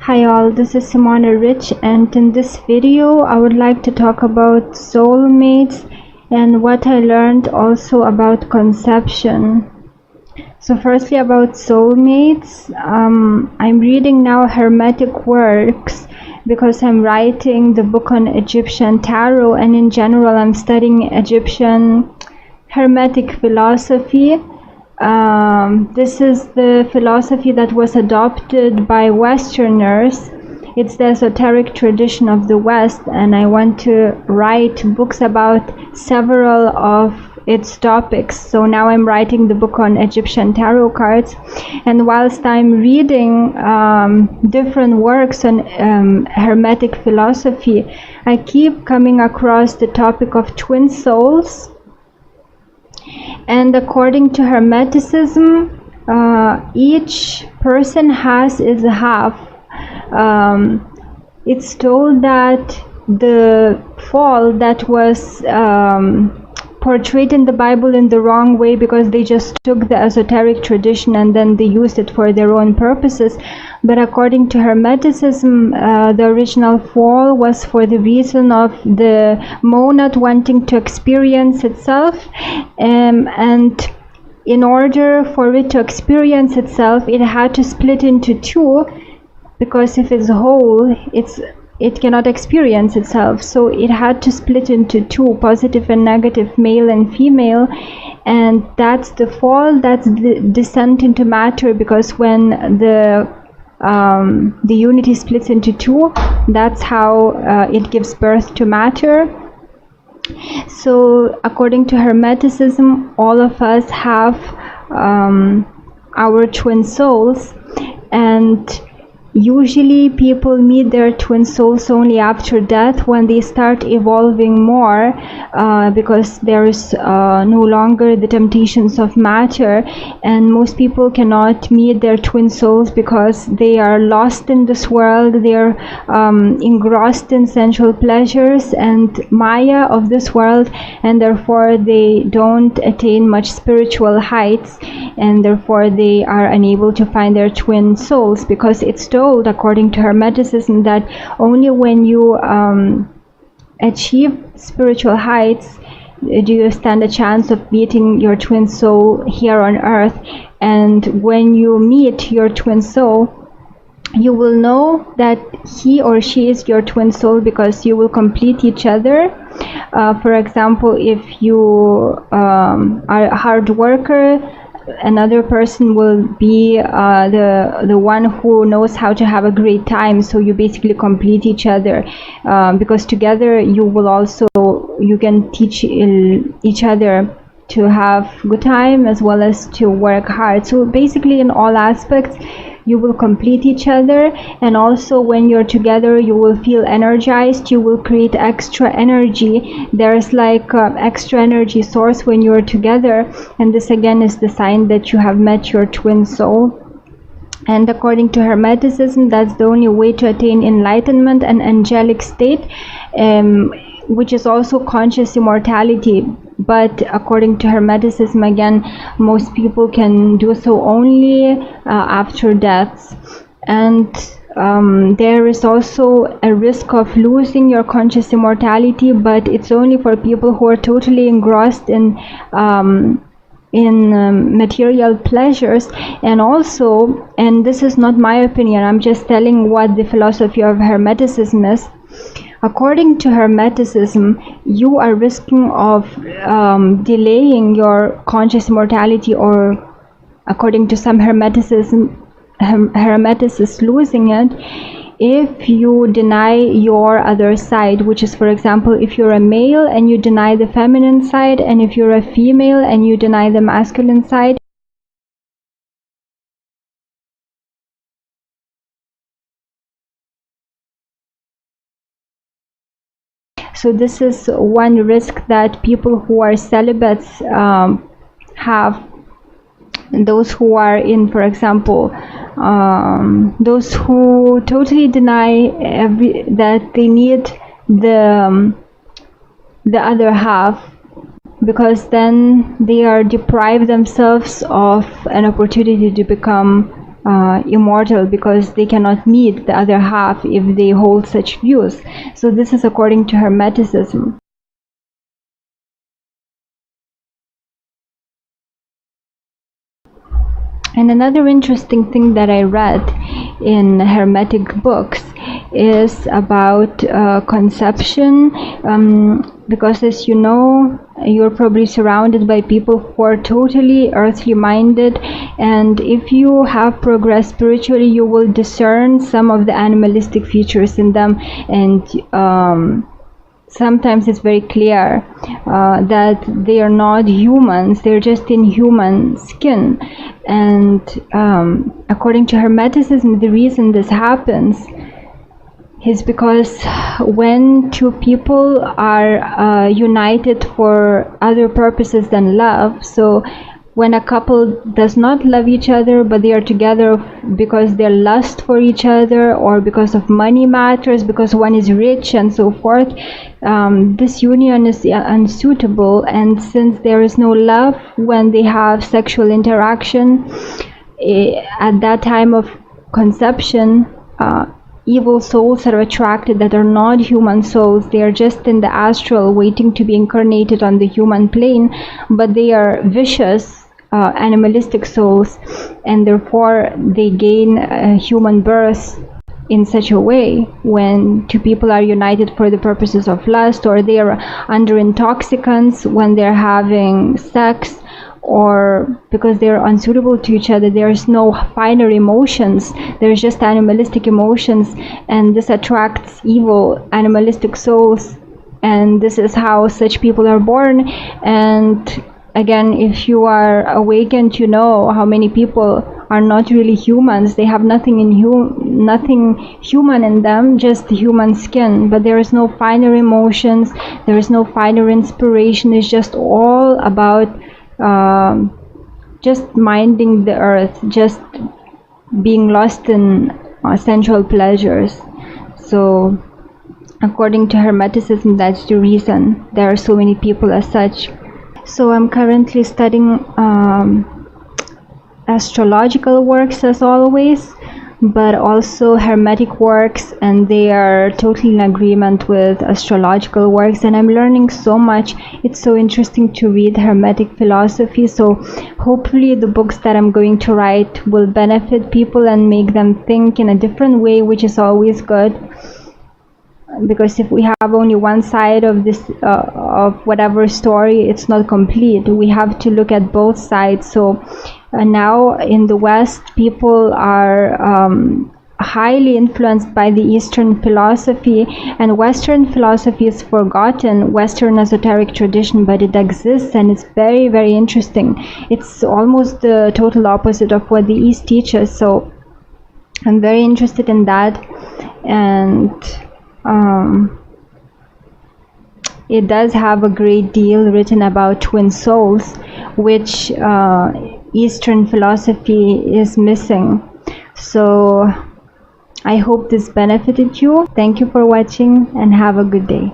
Hi all, this is Simona Rich, and in this video I would like to talk about soulmates and what I learned also about conception. So firstly, about soulmates, I'm reading now Hermetic works because I'm writing the book on Egyptian tarot, and in general I'm studying Egyptian Hermetic philosophy. This is the philosophy that was adopted by Westerners. It's the esoteric tradition of the West, and I want to write books about several of its topics. So now I'm writing the book on Egyptian tarot cards, and whilst I'm reading different works on Hermetic philosophy, I keep coming across the topic of twin souls. And according to Hermeticism, each person has is a half. It's told that the fall that was portrayed in the Bible in the wrong way, because they just took the esoteric tradition and then they used it for their own purposes. But according to Hermeticism, the original fall was for the reason of the monad wanting to experience itself, and in order for it to experience itself, it had to split into two, because if it's whole, it cannot experience itself. So it had to split into two, positive and negative, male and female, and that's the fall, that's the descent into matter, because when the unity splits into two, that's how it gives birth to matter. So according to Hermeticism, all of us have our twin souls, and usually people meet their twin souls only after death, when they start evolving more, because there's no longer the temptations of matter, and most people cannot meet their twin souls because they are lost in this world. They're engrossed in sensual pleasures and Maya of this world, and therefore they don't attain much spiritual heights, and therefore they are unable to find their twin souls, because it's told according to Hermeticism that only when you achieve spiritual heights do you stand a chance of meeting your twin soul here on earth. And when you meet your twin soul, you will know that he or she is your twin soul, because you will complete each other. For example, if you are a hard worker, another person will be the one who knows how to have a great time. So you basically complete each other, because together you can teach each other to have good time as well as to work hard. So basically in all aspects you will complete each other, and also when you're together you will feel energized, you will create extra energy. There's like extra energy source when you're together, and this again is the sign that you have met your twin soul. And according to Hermeticism, that's the only way to attain enlightenment and angelic state, which is also conscious immortality. But according to Hermeticism, again, most people can do so only after death. And there is also a risk of losing your conscious immortality, but it's only for people who are totally engrossed in material pleasures. And also, and this is not my opinion, I'm just telling what the philosophy of Hermeticism is. According to Hermeticism, you are risking of delaying your conscious immortality, or according to some Hermeticists, losing it, if you deny your other side, which is, for example, if you're a male and you deny the feminine side, and if you're a female and you deny the masculine side. So this is one risk that people who are celibates have. Those who are in, for example, those who totally deny that they need the other half, because then they are deprived themselves of an opportunity to become immortal, because they cannot meet the other half if they hold such views. So this is according to Hermeticism. And another interesting thing that I read in Hermetic books is about conception, because as you know, you're probably surrounded by people who are totally earthly minded, and if you have progressed spiritually, you will discern some of the animalistic features in them, and sometimes it's very clear that they are not humans, they're just in human skin. And according to Hermeticism, the reason this happens is because when two people are united for other purposes than love, so when a couple does not love each other but they are together because they lust for each other, or because of money matters, because one is rich and so forth, this union is unsuitable. And since there is no love when they have sexual interaction, at that time of conception, evil souls are attracted that are not human souls. They are just in the astral waiting to be incarnated on the human plane, but they are vicious animalistic souls, and therefore they gain human birth in such a way when two people are united for the purposes of lust, or they are under intoxicants when they're having sex, or because they're unsuitable to each other. There's no finer emotions, there's just animalistic emotions, and this attracts evil animalistic souls, and this is how such people are born. And again, if you are awakened, you know how many people are not really humans. They have nothing human in them, just human skin, but there is no finer emotions, there is no finer inspiration. It's just all about just minding the earth, just being lost in sensual pleasures. So according to Hermeticism, that's the reason there are so many people as such. So I'm currently studying astrological works as always, but also Hermetic works, and they are totally in agreement with astrological works, and I'm learning so much. It's so interesting to read Hermetic philosophy, so hopefully the books that I'm going to write will benefit people and make them think in a different way, which is always good. Because if we have only one side of this of whatever story, it's not complete. We have to look at both sides. So now in the West, people are highly influenced by the Eastern philosophy, and Western philosophy is forgotten, Western esoteric tradition, but it exists, and it's very, very interesting. It's almost the total opposite of what the East teaches. So I'm very interested in that, and it does have a great deal written about twin souls, which Eastern philosophy is missing. So I hope this benefited you. Thank you for watching, and have a good day.